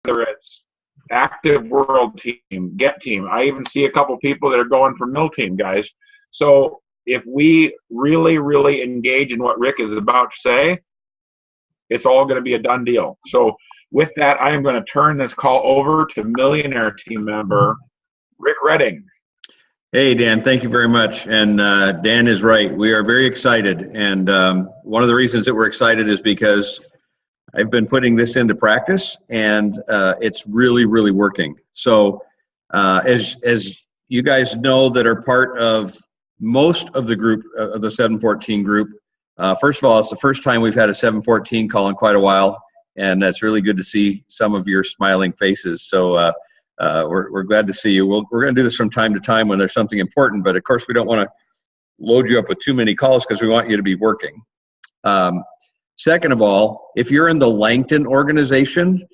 whether it's active world team, get team. I even see a couple people that are going for mill team guys. So if we really, really engage in what Rick is about to say, it's all going to be a done deal. So with that, I am going to turn this call over to Millionaire team member Rick Redding. Hey, Dan, thank you very much. And Dan is right. We are very excited. And one of the reasons that we're excited is because I've been putting this into practice, and it's really, really working. So as you guys know that are part of most of the group, of the 714 group, first of all, it's the first time we've had a 714 call in quite a while, and it's really good to see some of your smiling faces. So we're glad to see you. We're going to do this from time to time when there's something important, but of course we don't want to load you up with too many calls because we want you to be working. Second of all, if you're in the Langton organization,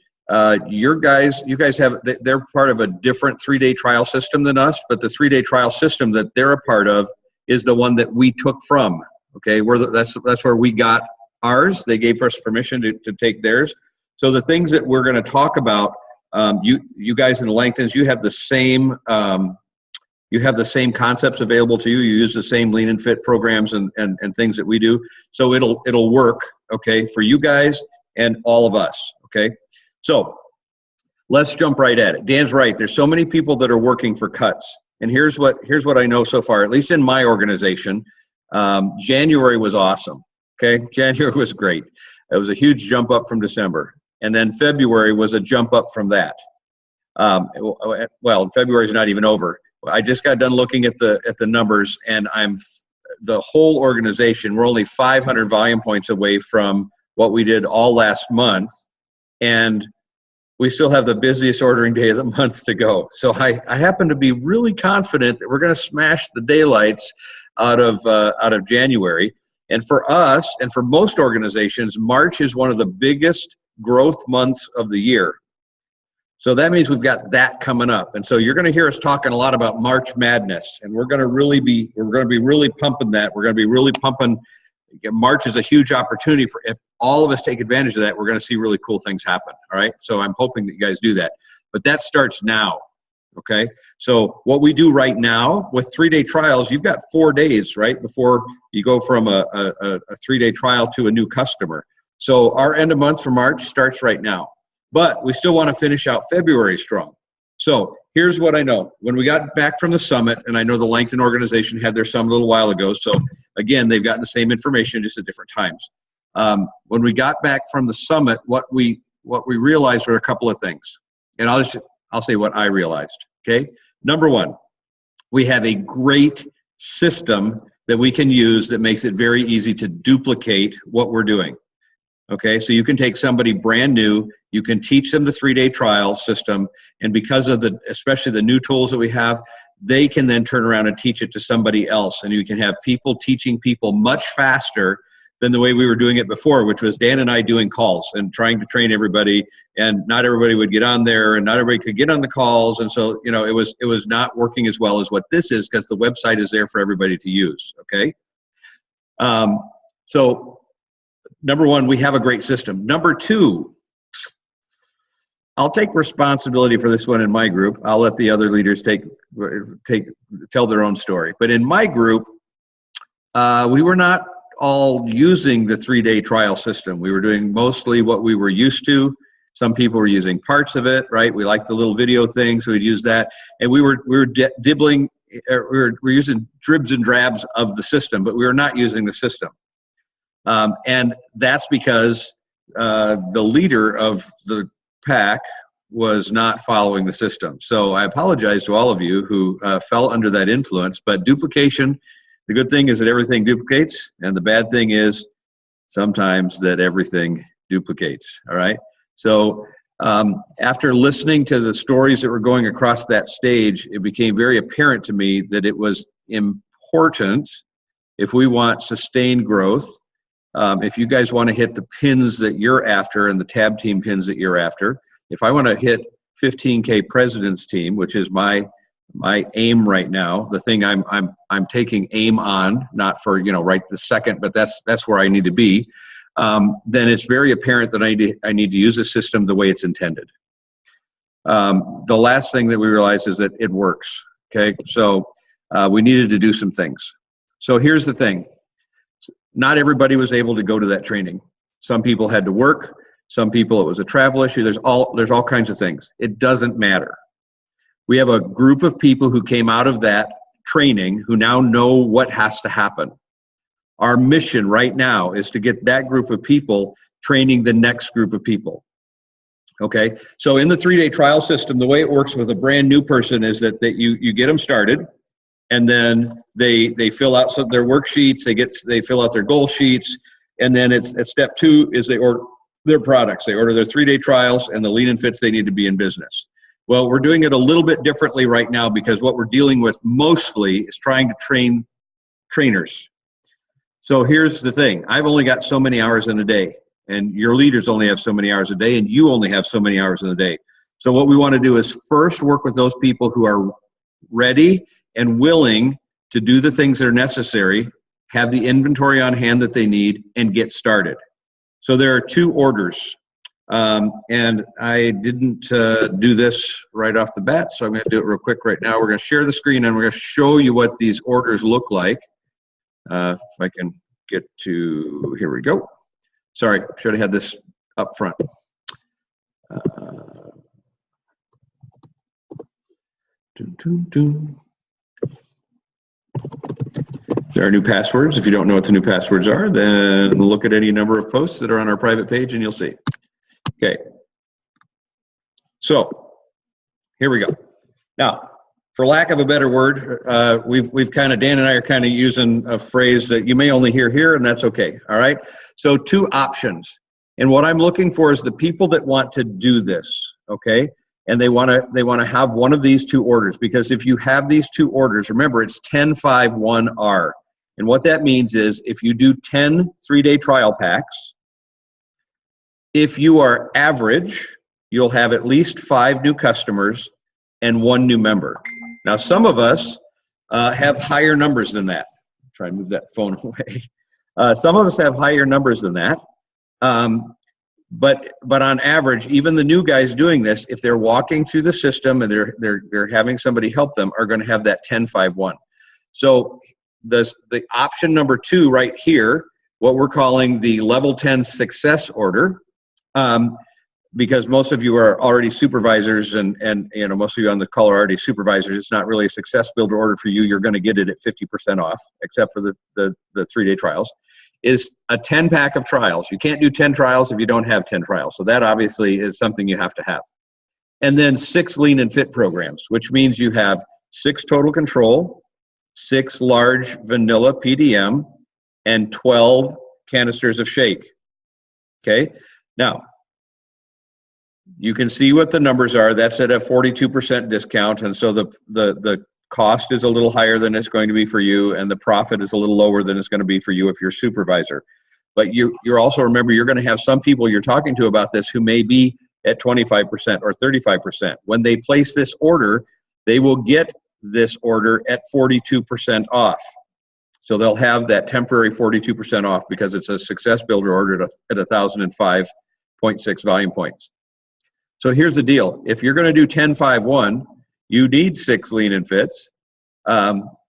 you guys have, they're part of a different 3-day trial system than us, but the 3-day trial system that they're a part of is the one that we took from. Okay, that's where we got ours. They gave us permission to take theirs. So the things that we're going to talk about, you guys in the Langtons, you have the same concepts available to you. You use the same lean and fit programs and things that we do. So it'll work, okay, for you guys and all of us, okay? So let's jump right at it. Dan's right. There's so many people that are working for cuts. And here's what I know so far, at least in my organization. January was awesome, okay? January was great. It was a huge jump up from December. And then February was a jump up from that. Well, February's not even over. I just got done looking at the numbers, and the whole organization, we're only 500 volume points away from what we did all last month, and we still have the busiest ordering day of the month to go. So I happen to be really confident that we're going to smash the daylights out of January. And for us, and for most organizations, March is one of the biggest growth months of the year. So that means we've got that coming up. And so you're going to hear us talking a lot about March Madness, and we're going to be really pumping that. We're going to be really pumping. March is a huge opportunity for, if all of us take advantage of that, we're going to see really cool things happen. All right. So I'm hoping that you guys do that, but that starts now. Okay. So what we do right now with 3-day trials, you've got 4 days, right, before you go from a 3-day trial to a new customer. So our end of month for March starts right now. But we still want to finish out February strong. So here's what I know. When we got back from the summit, and I know the Langton organization had their summit a little while ago, so again, they've gotten the same information just at different times. When we got back from the summit, what we realized were a couple of things. And I'll say what I realized, okay? Number one, we have a great system that we can use that makes it very easy to duplicate what we're doing. Okay, so you can take somebody brand new, you can teach them the 3-day trial system, and because of especially the new tools that we have, they can then turn around and teach it to somebody else, and you can have people teaching people much faster than the way we were doing it before, which was Dan and I doing calls and trying to train everybody, and not everybody would get on there, and not everybody could get on the calls, and so it was not working as well as what this is, because the website is there for everybody to use. Okay, so number one, we have a great system. Number two, I'll take responsibility for this one in my group. I'll let the other leaders tell their own story. But in my group, we were not all using the 3-day trial system. We were doing mostly what we were used to. Some people were using parts of it, right? We liked the little video thing, so we'd use that. And we were dibbling, we were using dribs and drabs of the system, but we were not using the system. And that's because the leader of the pack was not following the system. So I apologize to all of you who fell under that influence, but duplication, the good thing is that everything duplicates, and the bad thing is sometimes that everything duplicates, all right? So after listening to the stories that were going across that stage, it became very apparent to me that it was important, if we want sustained growth, if you guys want to hit the pins that you're after and the tab team pins that you're after, if I want to hit 15K President's Team, which is my aim right now, the thing I'm taking aim on, not for right this second, but that's where I need to be. Then it's very apparent that I need to use a system the way it's intended. The last thing that we realized is that it works. Okay, so we needed to do some things. So here's the thing. Not everybody was able to go to that training. Some people had to work. Some people, it was a travel issue. There's all kinds of things. It doesn't matter. We have a group of people who came out of that training who now know what has to happen. Our mission right now is to get that group of people training the next group of people. Okay, so in the 3-day trial system, the way it works with a brand new person is that you get them started, and then they fill out their worksheets, they fill out their goal sheets, and then it's step 2 is they order their products. They order their 3-day trials and the lean and fits they need to be in business. Well, we're doing it a little bit differently right now because what we're dealing with mostly is trying to train trainers. So here's the thing. I've only got so many hours in a day, and your leaders only have so many hours a day, and you only have so many hours in a day. So what we want to do is first work with those people who are ready and willing to do the things that are necessary, have the inventory on hand that they need, and get started. So there are 2 orders. And I didn't do this right off the bat, so I'm going to do it real quick right now. We're going to share the screen, and we're going to show you what these orders look like. If I can get to, here we go. Sorry, should have had this up front. There are new passwords. If you don't know what the new passwords are, then look at any number of posts that are on our private page and you'll see. Okay. So here we go. Now, for lack of a better word, we've kind of, Dan and I are kind of using a phrase that you may only hear here, and that's okay. All right. So 2 options. And what I'm looking for is the people that want to do this. Okay. And they want to have one of these 2 orders, because if you have these 2 orders, remember it's 10-5-1-R. And what that means is if you do 10 3-day trial packs, if you are average, you'll have at least 5 new customers and 1 new member. Now, some of us have higher numbers than that. Try and move that phone away. Some of us have higher numbers than that. But on average, even the new guys doing this, if they're walking through the system and they're having somebody help them, are going to have that 10-5-1. So the option number 2 right here, what we're calling the level 10 success order, because most of you are already supervisors and you know, most of you on the call are already supervisors. It's not really a success builder order for you. You're going to get it at 50% off, except for the 3-day trials. Is a 10-pack of trials. You can't do 10 trials if you don't have 10 trials. So that obviously is something you have to have. And then 6 lean and fit programs, which means you have 6 total control, 6 large vanilla PDM, and 12 canisters of shake. Okay. Now, you can see what the numbers are. That's at a 42% discount. And so the cost is a little higher than it's going to be for you, and the profit is a little lower than it's going to be for you if you're a supervisor. But you're also, remember, you're going to have some people you're talking to about this who may be at 25% or 35%. When they place this order, they will get this order at 42% off. So they'll have that temporary 42% off because it's a success builder order at 1,005.6 volume points. So here's the deal. If you're going to do 10-5-1, you need 6 lean and fits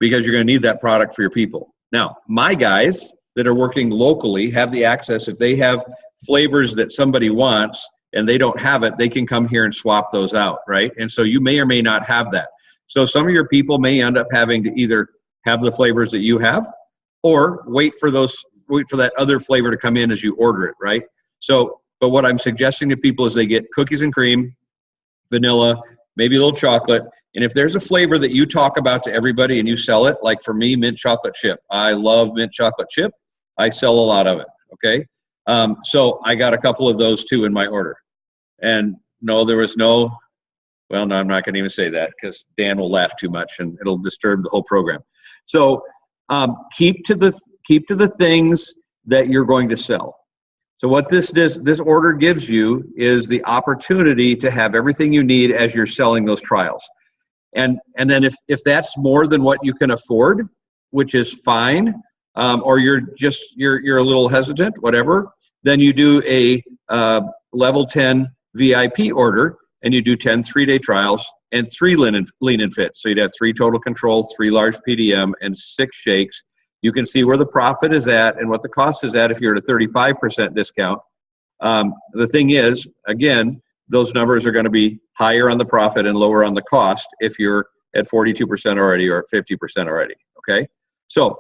because you're going to need that product for your people. Now, my guys that are working locally have the access. If they have flavors that somebody wants and they don't have it, they can come here and swap those out, right? And so you may or may not have that. So some of your people may end up having to either have the flavors that you have or wait for that other flavor to come in as you order it, right? So, but what I'm suggesting to people is they get cookies and cream, vanilla, maybe a little chocolate. And if there's a flavor that you talk about to everybody and you sell it, like for me, mint chocolate chip. I love mint chocolate chip. I sell a lot of it, okay? So I got a couple of those too in my order. And no, there was no, well, no, I'm not gonna even say that because Dan will laugh too much and it'll disturb the whole program. So keep to the things that you're going to sell. So what this order gives you is the opportunity to have everything you need as you're selling those trials. And then if that's more than what you can afford, which is fine, or you're a little hesitant, whatever, then you do a level 10 VIP order, and you do 10 3-day trials and 3 lean and fit. So you'd have 3 total control, 3 large PDM, and 6 shakes. You can see where the profit is at and what the cost is at if you're at a 35% discount. The thing is, again, those numbers are going to be higher on the profit and lower on the cost if you're at 42% already or at 50% already, okay? So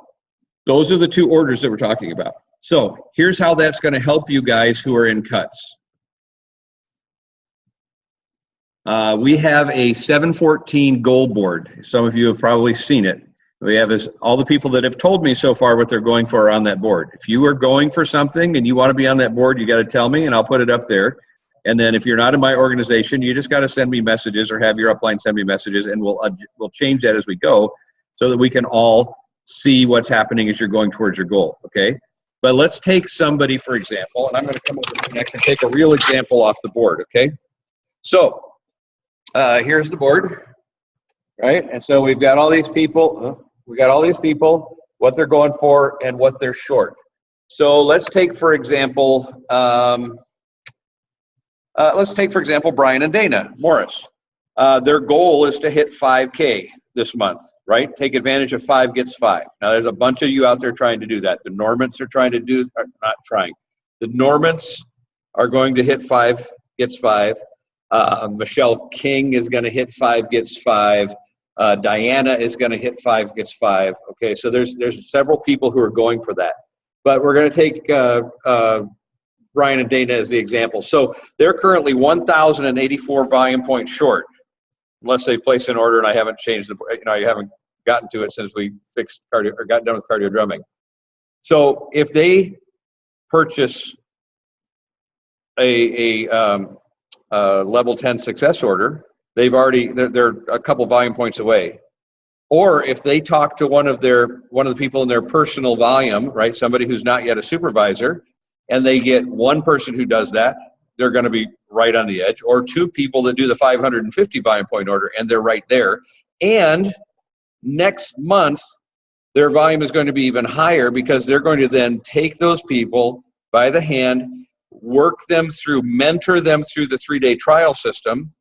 those are the 2 orders that we're talking about. So here's how that's going to help you guys who are in cuts. We have a 714 goal board. Some of you have probably seen it. We have all the people that have told me so far what they're going for on that board. If you are going for something and you want to be on that board, you got to tell me and I'll put it up there. And then if you're not in my organization, you just got to send me messages or have your upline send me messages, and we'll change that as we go so that we can all see what's happening as you're going towards your goal, okay? But let's take somebody, for example, and I'm going to come over to Connect and take a real example off the board, okay? So here's the board, right? And so we've got all these people, what they're going for and what they're short. So let's take, for example, Brian and Dana Morris. Their goal is to hit 5K this month, right? Take advantage of 5 gets 5. Now, there's a bunch of you out there trying to do that. The Normans are trying to do, not trying. The Normans are going to hit 5 gets 5. Michelle King is going to hit 5 gets 5. Diana is going to hit 5 gets 5. Okay, so there's several people who are going for that. But we're going to take Brian and Dana as the example. So they're currently 1,084 volume points short, unless they place an order and I haven't changed I haven't gotten to it since we fixed cardio or got done with cardio drumming. So if they purchase a level 10 success order, they're a couple volume points away. Or if they talk to one of the people in their personal volume, right, somebody who's not yet a supervisor, and they get one person who does that, they're going to be right on the edge. Or 2 people that do the 550 volume point order, and they're right there. And next month, their volume is going to be even higher because they're going to then take those people by the hand, mentor them through the 3-day trial system,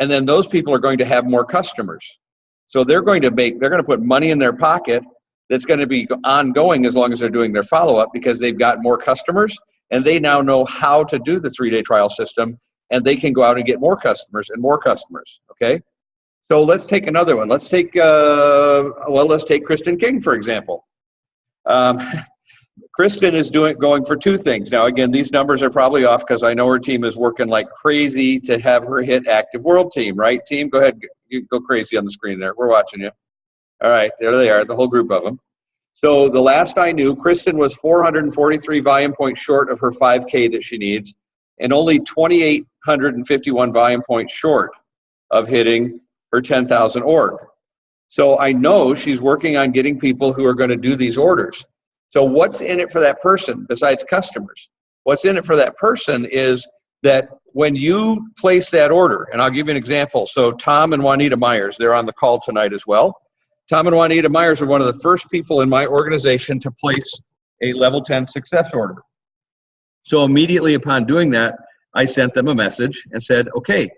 and then those people are going to have more customers. So they're going to put money in their pocket that's going to be ongoing as long as they're doing their follow-up, because they've got more customers and they now know how to do the 3-day trial system, and they can go out and get more customers and more customers, okay? So let's take another one. Let's take Kristen King, for example. Kristen is going for 2 things. Now, again, these numbers are probably off because I know her team is working like crazy to have her hit active world team, right? Team, go ahead, you go crazy on the screen there. We're watching you. All right, there they are, the whole group of them. So the last I knew, Kristen was 443 volume points short of her 5K that she needs, and only 2,851 volume points short of hitting her 10,000 org. So I know she's working on getting people who are going to do these orders. So what's in it for that person besides customers? What's in it for that person is that when you place that order, and I'll give you an example. So Tom and Juanita Myers, they're on the call tonight as well. Tom and Juanita Myers are one of the first people in my organization to place a level 10 success order. So immediately upon doing that, I sent them a message and said, okay,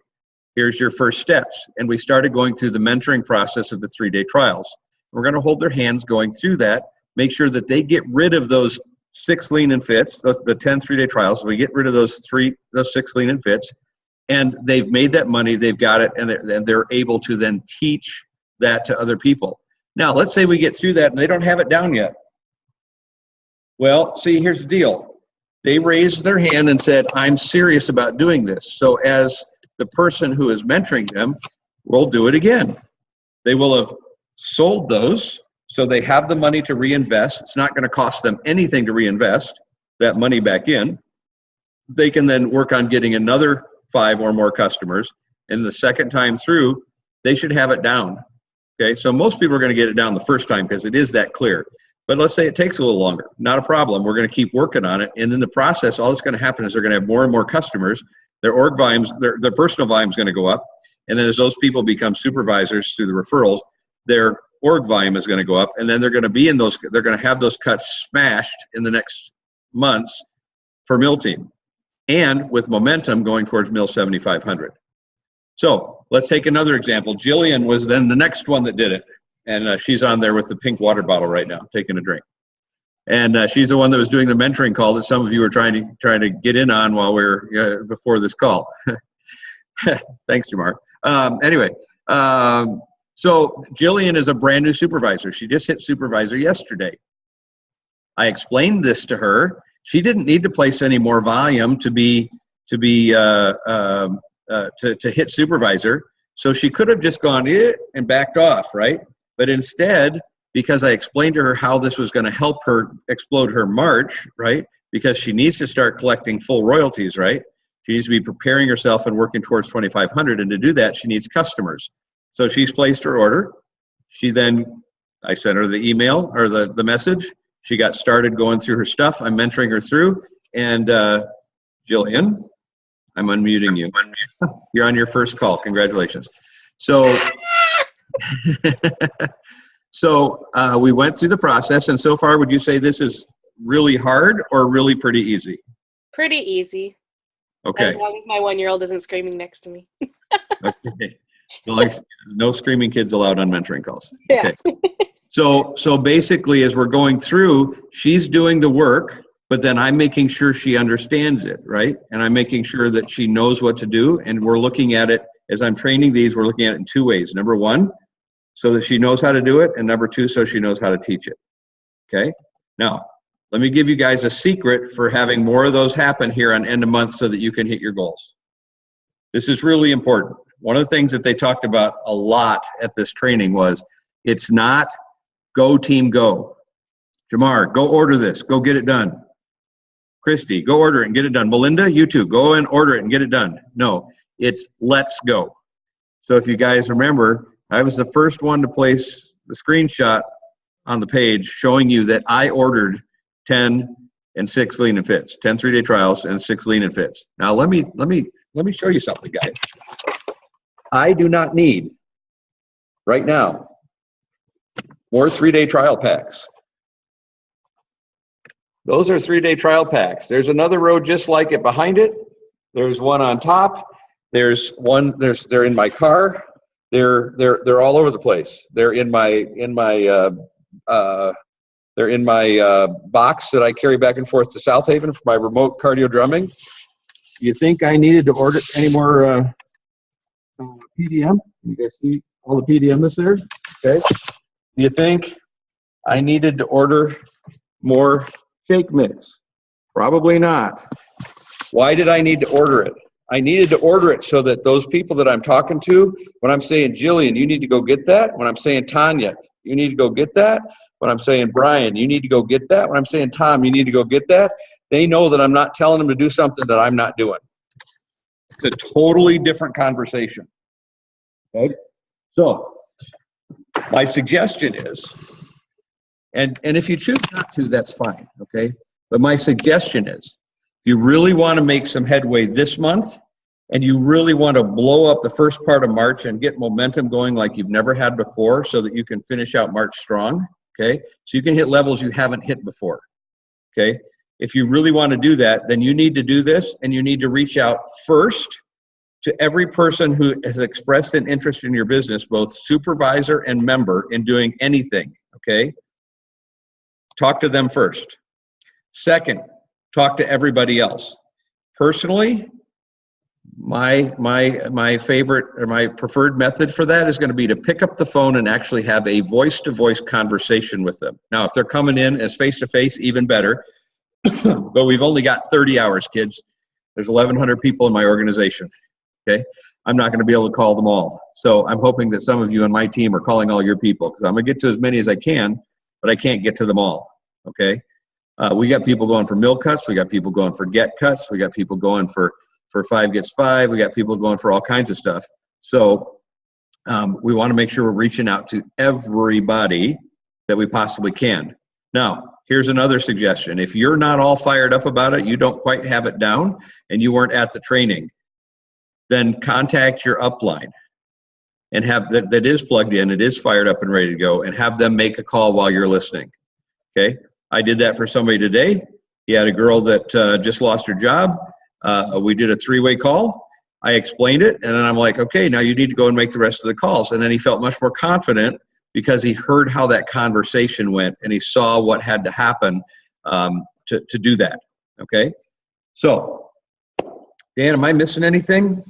here's your first steps. And we started going through the mentoring process of the 3-day trials. We're going to hold their hands going through that, make sure that they get rid of those 6 lean and fits, the 10 3-day trials. We get rid of those 6 lean and fits, and they've made that money, they've got it, and they're able to then teach that to other people. Now, let's say we get through that and they don't have it down yet. Well, see, here's the deal. They raised their hand and said, I'm serious about doing this. So as the person who is mentoring them, we'll do it again. They will have sold those, so they have the money to reinvest. It's not going to cost them anything to reinvest that money back in. They can then work on getting another 5 or more customers. And the second time through, they should have it down. Okay, so most people are going to get it down the first time because it is that clear. But let's say it takes a little longer. Not a problem. We're going to keep working on it. And in the process, all that's going to happen is they're going to have more and more customers. Their org volumes, their personal volume is going to go up. And then as those people become supervisors through the referrals, their org volume is going to go up. And then they're going to be they're going to have those cuts smashed in the next months for Mill Team. And with momentum going towards Mill 7,500. So let's take another example. Jillian was then the next one that did it. And she's on there with the pink water bottle right now, taking a drink. And she's the one that was doing the mentoring call that some of you were trying to get in on while we were before this call. Thanks, Jamar. Anyway, so Jillian is a brand new supervisor. She just hit supervisor yesterday. I explained this to her. She didn't need to place any more volume to hit supervisor. So she could have just gone and backed off, right? But instead, because I explained to her how this was going to help her explode her March, right? Because she needs to start collecting full royalties, right? She needs to be preparing herself and working towards 2,500. And to do that, she needs customers. So she's placed her order. I sent her the email or the message. She got started going through her stuff. I'm mentoring her through. And Jillian, I'm unmuting you. You're on your first call. Congratulations. So, we went through the process. And so far, would you say this is really hard or really pretty easy? Pretty easy. Okay. As long as my 1-year-old isn't screaming next to me. Okay. So like no screaming kids allowed on mentoring calls. Yeah. Okay. So basically, as we're going through, she's doing the work, but then I'm making sure she understands it, right? And I'm making sure that she knows what to do. And we're looking at it, as I'm training these, we're looking at it in 2 ways. Number one, so that she knows how to do it. And number two, so she knows how to teach it. Okay? Now, let me give you guys a secret for having more of those happen here on end of month so that you can hit your goals. This is really important. One of the things that they talked about a lot at this training was, it's not go team go. Jamar, go order this. Go get it done. Christy, go order it and get it done. Melinda, you too, go and order it and get it done. No, it's let's go. So if you guys remember, I was the first one to place the screenshot on the page showing you that I ordered 10 and 6 lean and fits, 10 3-day trials and 6 lean and fits. Now let me show you something, guys. I do not need right now more 3-day trial packs. Those are 3-day trial packs. There's another row just like it behind it. There's one on top. They're in my car. They're all over the place. They're in my box that I carry back and forth to South Haven for my remote cardio drumming. You think I needed to order any more PDM? You guys see all the PDM that's there? Okay. Do you think I needed to order more shake mix? Probably not. Why did I need to order it? I needed to order it so that those people that I'm talking to, when I'm saying, Jillian, you need to go get that. When I'm saying, Tanya, you need to go get that. When I'm saying, Brian, you need to go get that. When I'm saying, Tom, you need to go get that. They know that I'm not telling them to do something that I'm not doing. It's a totally different conversation. Okay? So, my suggestion is, and if you choose not to, that's fine, okay? But my suggestion is, if you really want to make some headway this month, and you really want to blow up the first part of March and get momentum going like you've never had before so that you can finish out March strong, okay? So you can hit levels you haven't hit before, okay? If you really want to do that, then you need to do this, and you need to reach out first to every person who has expressed an interest in your business, both supervisor and member, in doing anything, okay? Talk to them first. Second, talk to everybody else. Personally, my favorite or my preferred method for that is going to be to pick up the phone and actually have a voice-to-voice conversation with them. Now, if they're coming in as face-to-face, even better. But we've only got 30 hours, kids. There's 1,100 people in my organization. Okay, I'm not going to be able to call them all. So I'm hoping that some of you on my team are calling all your people, because I'm going to get to as many as I can, but I can't get to them all. Okay, we got people going for mill cuts. We got people going for get cuts. We got people going for 5 gets 5. We got people going for all kinds of stuff. So we want to make sure we're reaching out to everybody that we possibly can. Now, here's another suggestion. If you're not all fired up about it, you don't quite have it down, and you weren't at the training, then contact your upline and have that is plugged in, it is fired up and ready to go, and have them make a call while you're listening. Okay, I did that for somebody today. He had a girl that just lost her job. We did a 3-way call, I explained it, and then I'm like, okay, now you need to go and make the rest of the calls. And then he felt much more confident because he heard how that conversation went and he saw what had to happen to do that. Okay, so Dan, am I missing anything?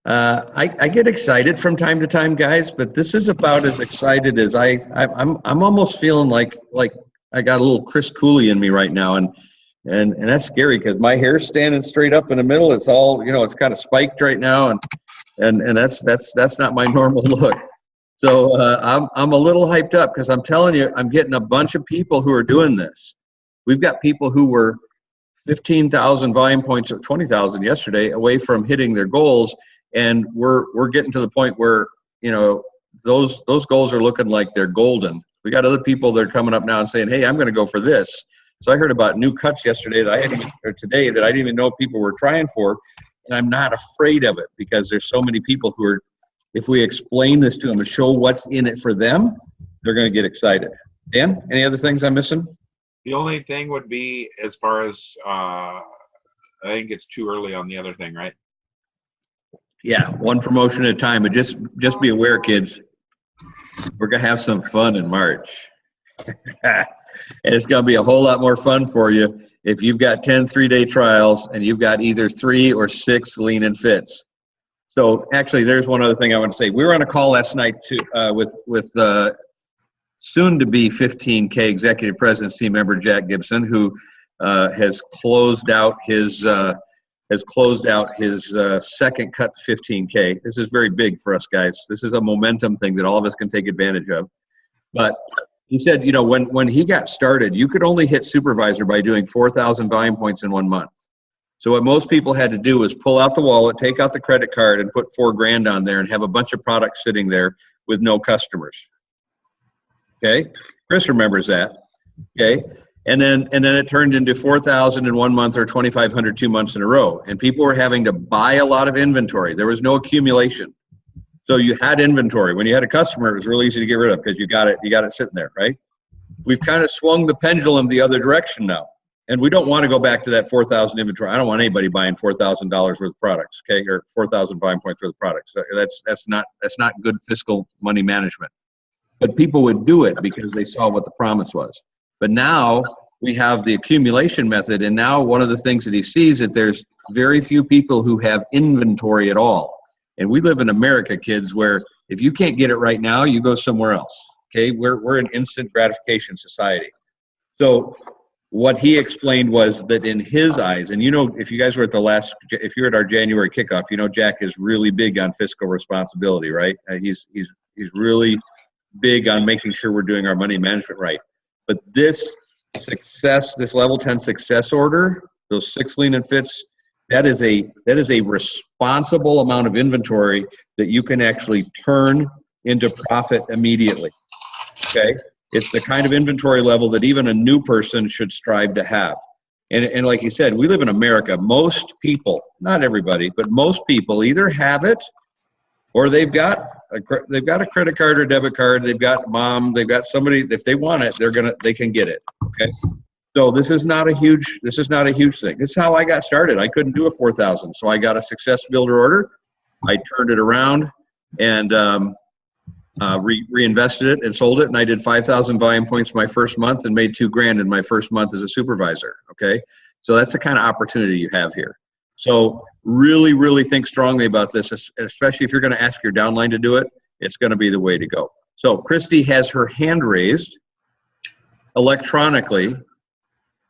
I get excited from time to time, guys, but this is about as excited as I'm almost feeling like I got a little Chris Cooley in me right now, and that's scary because my hair's standing straight up in the middle. It's all, it's kind of spiked right now, and that's not my normal look. So I'm a little hyped up because I'm telling you, I'm getting a bunch of people who are doing this. We've got people who were 15,000 volume points or 20,000 yesterday away from hitting their goals, and we're getting to the point where those goals are looking like they're golden. We got other people that are coming up now and saying, hey, I'm going to go for this. So I heard about new cuts yesterday today that I didn't even know people were trying for, and I'm not afraid of it because there's so many people who are, if we explain this to them and show what's in it for them, they're going to get excited. Dan, any other things I'm missing? The only thing would be as far as I think it's too early on the other thing, right? Yeah, one promotion at a time, but just be aware, kids. We're going to have some fun in March. And it's going to be a whole lot more fun for you if you've got 10 3-day trials and you've got either 3 or 6 lean and fits. So actually, there's one other thing I want to say. We were on a call last night with soon-to-be 15K Executive President's team member Jack Gibson, who has closed out his second cut to 15K. This is very big for us guys. This is a momentum thing that all of us can take advantage of. But he said, when he got started, you could only hit supervisor by doing 4,000 volume points in 1 month. So what most people had to do was pull out the wallet, take out the credit card, and put $4,000 on there and have a bunch of products sitting there with no customers. Okay, Chris remembers that. Okay, and then it turned into 4,000 in 1 month or 2,500 2 months in a row, and people were having to buy a lot of inventory. There was no accumulation, so you had inventory. When you had a customer, it was really easy to get rid of because you got it sitting there, right? We've kind of swung the pendulum the other direction now, and we don't want to go back to that 4,000 inventory. I don't want anybody buying $4,000 worth of products, okay, or 4,000 volume points worth of products. That's not good fiscal money management. But people would do it because they saw what the promise was. But now we have the accumulation method, and now one of the things that he sees that there's very few people who have inventory at all. And we live in America, kids, where if you can't get it right now, you go somewhere else. Okay, we're an instant gratification society. So what he explained was that in his eyes, and if you guys were if you're at our January kickoff, Jack is really big on fiscal responsibility, right? He's really big on making sure we're doing our money management right. But this level 10 success order, those 6 lean and fits, that is a responsible amount of inventory that you can actually turn into profit immediately. Okay, it's the kind of inventory level that even a new person should strive to have. And like you said, we live in America. Most people, not everybody, but most people either have it or they've got a credit card or debit card. They've got mom. They've got somebody. If they want it, they can get it. Okay. So this is not a huge thing. This is how I got started. I couldn't do a 4,000, so I got a success builder order. I turned it around and reinvested it and sold it, and I did 5,000 volume points my first month and made $2,000 in my first month as a supervisor. Okay, so that's the kind of opportunity you have here. So really, really think strongly about this, especially if you're going to ask your downline to do it. It's going to be the way to go. So Christy has her hand raised electronically.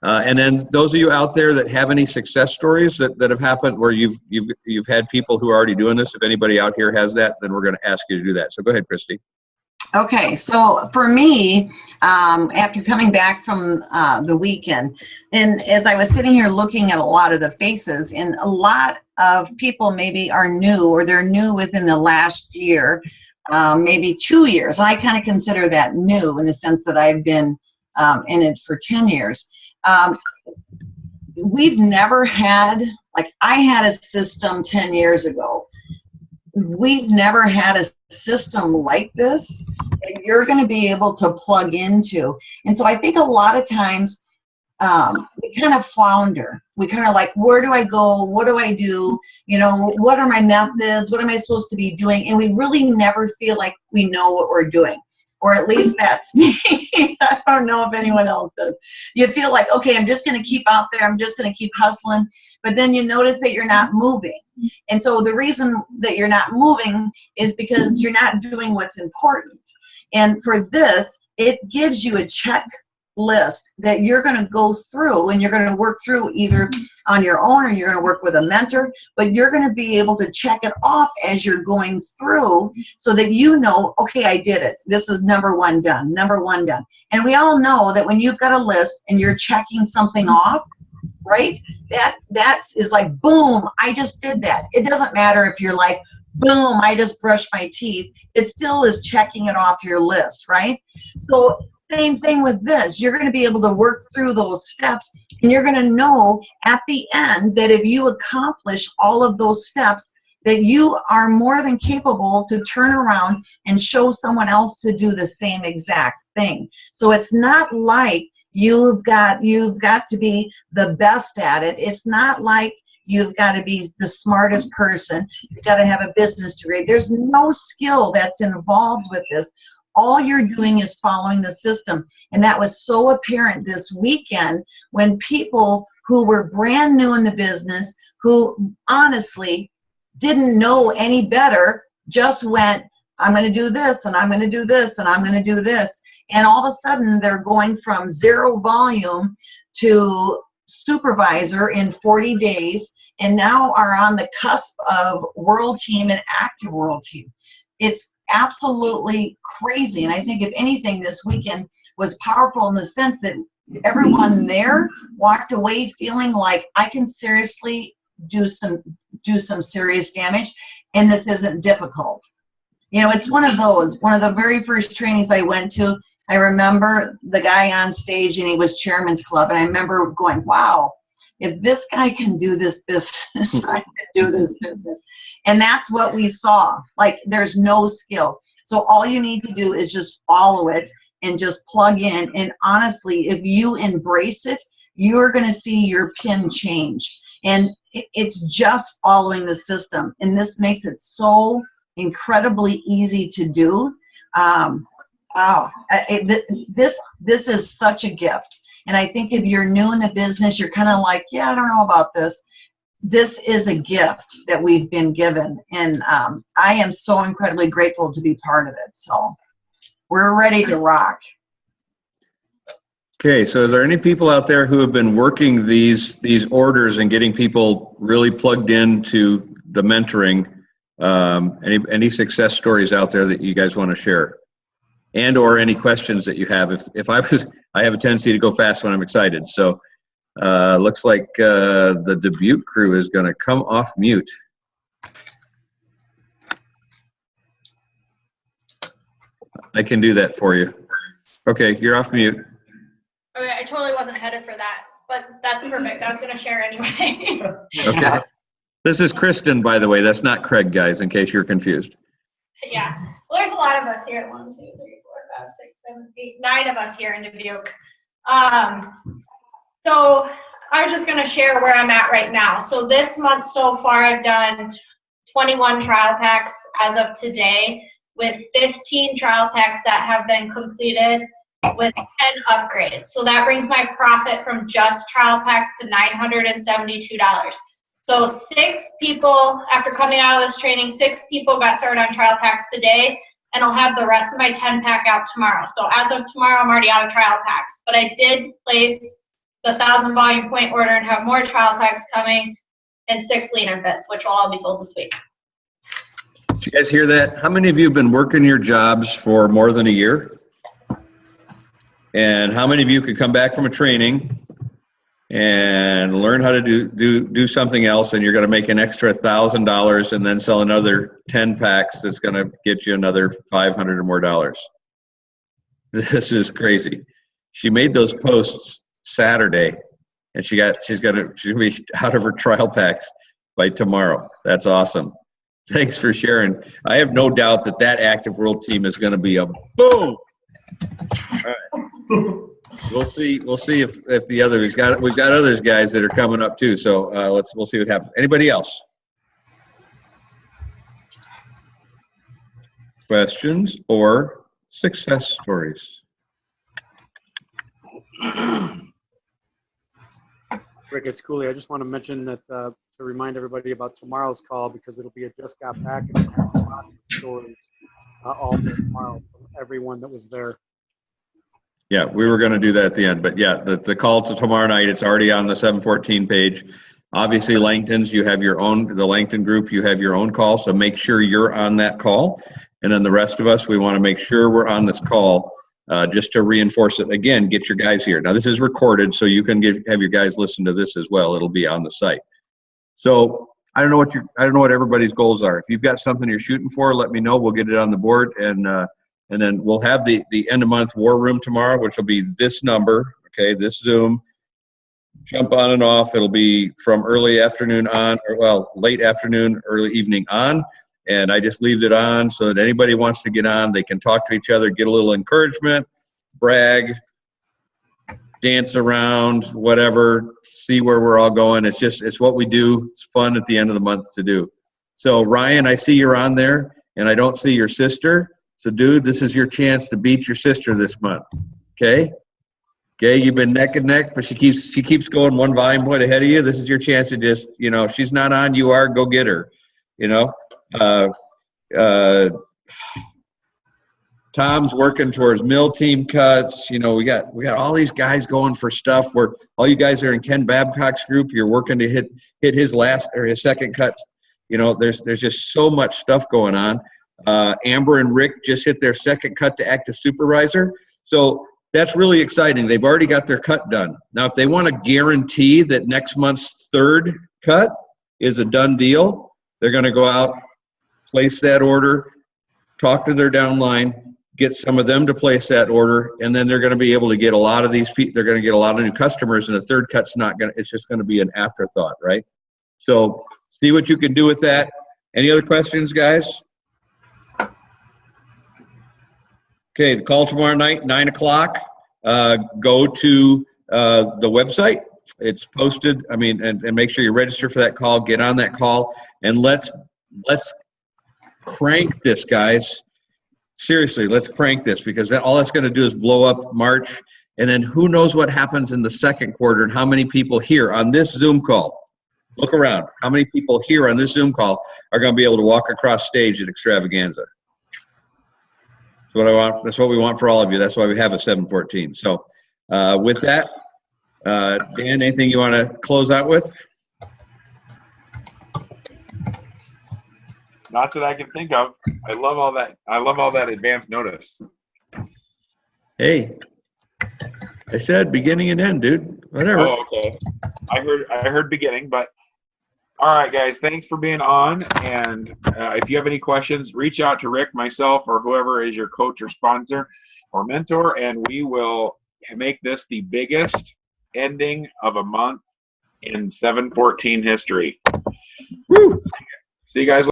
And then those of you out there that have any success stories that have happened where you've had people who are already doing this, if anybody out here has that, then we're going to ask you to do that. So go ahead, Christy. Okay, so for me, after coming back from the weekend, and as I was sitting here looking at a lot of the faces, and a lot of people maybe are new, or they're new within the last year, maybe 2 years. I kind of consider that new in the sense that I've been in it for 10 years. We've never had, like I had a system 10 years ago. We've never had a system like this that you're going to be able to plug into. And so I think a lot of times we kind of flounder. We kind of like, where do I go? What do I do? You know, what are my methods? What am I supposed to be doing? And we really never feel like we know what we're doing. Or at least that's me. I don't know if anyone else does. You feel like, okay, I'm just going to keep out there. I'm just going to keep hustling. But then you notice that you're not moving. And so the reason that you're not moving is because you're not doing what's important. And for this, it gives you a checklist that you're going to go through, and you're going to work through either on your own or you're going to work with a mentor, but you're going to be able to check it off as you're going through so that you know, okay, I did it. This is number one done, number one done. And we all know that when you've got a list and you're checking something off, right, that is like, boom, I just did that. It doesn't matter if you're like, boom, I just brushed my teeth. It still is checking it off your list, right? So same thing with this. You're going to be able to work through those steps, and you're going to know at the end that if you accomplish all of those steps, that you are more than capable to turn around and show someone else to do the same exact thing. So it's not like you've got to be the best at it. It's not like you've got to be the smartest person. You've got to have a business degree. There's no skill that's involved with this. All you're doing is following the system. And that was so apparent this weekend when people who were brand new in the business, who honestly didn't know any better, just went, I'm going to do this, and I'm going to do this, and I'm going to do this. And all of a sudden, they're going from 0 volume to supervisor in 40 days, and now are on the cusp of world team and active world team. It's absolutely crazy. And I think if anything, this weekend was powerful in the sense that everyone there walked away feeling like I can seriously do some serious damage, and this isn't difficult. You know, it's one of the very first trainings I went to. I remember the guy on stage, and he was Chairman's Club, and I remember going, wow, if this guy can do this business, I can do this business. And that's what we saw. Like, there's no skill. So all you need to do is just follow it and just plug in. And honestly, if you embrace it, you're going to see your pin change. And it's just following the system. And this makes it so incredibly easy to do. This is such a gift. And I think if you're new in the business, you're kind of like, yeah, I don't know about this. This is a gift that we've been given. And I am so incredibly grateful to be part of it. So we're ready to rock. Okay, so is there any people out there who have been working these orders and getting people really plugged into the mentoring? Any success stories out there that you guys want to share? And or any questions that you have? I have a tendency to go fast when I'm excited. So looks like the Dubuque crew is going to come off mute. I can do that for you. Okay, you're off mute. Okay, I totally wasn't headed for that, but that's perfect. I was going to share anyway. Okay. This is Kristen, by the way. That's not Craig, guys, in case you're confused. Yeah. Well, there's a lot of us here. 1, 2, 3, 4, 5, 6, 7, 8, 9 of us here in Dubuque. So I was just going to share where I'm at right now. So this month so far, I've done 21 trial packs as of today, with 15 trial packs that have been completed with 10 upgrades. So that brings my profit from just trial packs to $972. So 6 people, after coming out of this training, 6 people got started on trial packs today, and I'll have the rest of my 10 pack out tomorrow. So as of tomorrow, I'm already out of trial packs. But I did place the 1,000 volume point order and have more trial packs coming and 6 leaner fits, which will all be sold this week. Did you guys hear that? How many of you have been working your jobs for more than a year? And how many of you could come back from a training and learn how to do something else, and you're going to make an extra $1,000 and then sell another 10 packs that's going to get you another $500 or more dollars? This is crazy. She made those posts Saturday, and she's going to be out of her trial packs by tomorrow. That's awesome. Thanks for sharing. I have no doubt that active world team is going to be a boom. All right. We'll see if the others we've got others guys that are coming up too. So we'll see what happens. Anybody else? Questions or success stories? Rick, it's Cooley. I just want to mention that to remind everybody about tomorrow's call, because it'll be a just got back and have a lot of stories also tomorrow from everyone that was there. Yeah, we were going to do that at the end, but yeah, the call to tomorrow night, it's already on the 714 page. Obviously, Langton's, you have your own, the Langton group, you have your own call, so make sure you're on that call. And then the rest of us, we want to make sure we're on this call just to reinforce it. Again, get your guys here. Now, this is recorded, so you can have your guys listen to this as well. It'll be on the site. So I don't know what everybody's goals are. If you've got something you're shooting for, let me know. We'll get it on the board, and then we'll have the end of month war room tomorrow, which will be this number, okay, this Zoom. Jump on and off. It'll be from early afternoon on, or well, late afternoon, early evening on. And I just leave it on so that anybody wants to get on, they can talk to each other, get a little encouragement, brag, dance around, whatever, see where we're all going. It's what we do. It's fun at the end of the month to do. So Ryan, I see you're on there, and I don't see your sister. So dude, this is your chance to beat your sister this month. Okay? Okay, you've been neck and neck, but she keeps going one volume point ahead of you. This is your chance to just, if she's not on, you are, go get her. Tom's working towards mill team cuts. We got all these guys going for stuff where all you guys are in Ken Babcock's group. You're working to hit his last or his second cut. There's just so much stuff going on. Amber and Rick just hit their second cut to active supervisor. So that's really exciting. They've already got their cut done. Now, if they want to guarantee that next month's third cut is a done deal, they're going to go out, place that order, talk to their downline, get some of them to place that order, and then they're going to be able to get a lot of these people. They're going to get a lot of new customers, and the third cut's not going to. It's just going to be an afterthought, right? So see what you can do with that. Any other questions, guys? Okay, the call tomorrow night, 9 o'clock. Go to the website. It's posted. And make sure you register for that call. Get on that call, and let's crank this, guys. Seriously, let's crank this, because all that's going to do is blow up March, and then who knows what happens in the second quarter and how many people here on this Zoom call. Look around. How many people here on this Zoom call are going to be able to walk across stage at Extravaganza? That's what we want for all of you. That's why we have a 714. So with that, Dan, anything you want to close out with? Not that I can think of. I love all that advance notice. Hey, I said beginning and end, dude. Whatever. Oh, okay. I heard beginning, but all right, guys. Thanks for being on. And if you have any questions, reach out to Rick, myself, or whoever is your coach or sponsor or mentor, and we will make this the biggest ending of a month in 714 history. Woo! See you guys later.